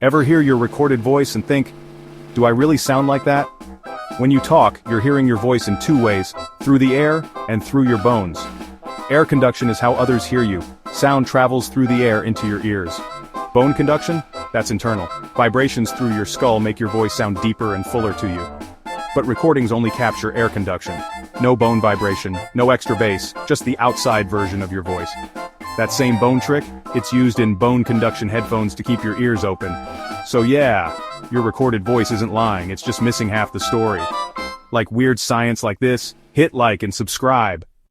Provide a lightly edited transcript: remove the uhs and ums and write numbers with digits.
Ever hear your recorded voice and think, do I really sound like that? When you talk, you're hearing your voice in two ways, through the air and through your bones. Air conduction is how others hear you. Sound travels through the air into your ears. Bone conduction? That's internal. Vibrations through your skull make your voice sound deeper and fuller to you. But recordings only capture air conduction. No bone vibration, no extra bass, just the outside version of your voice. That same bone trick, it's used in bone conduction headphones to keep your ears open. So yeah, your recorded voice isn't lying, it's just missing half the story. Like weird science like this, hit like and subscribe.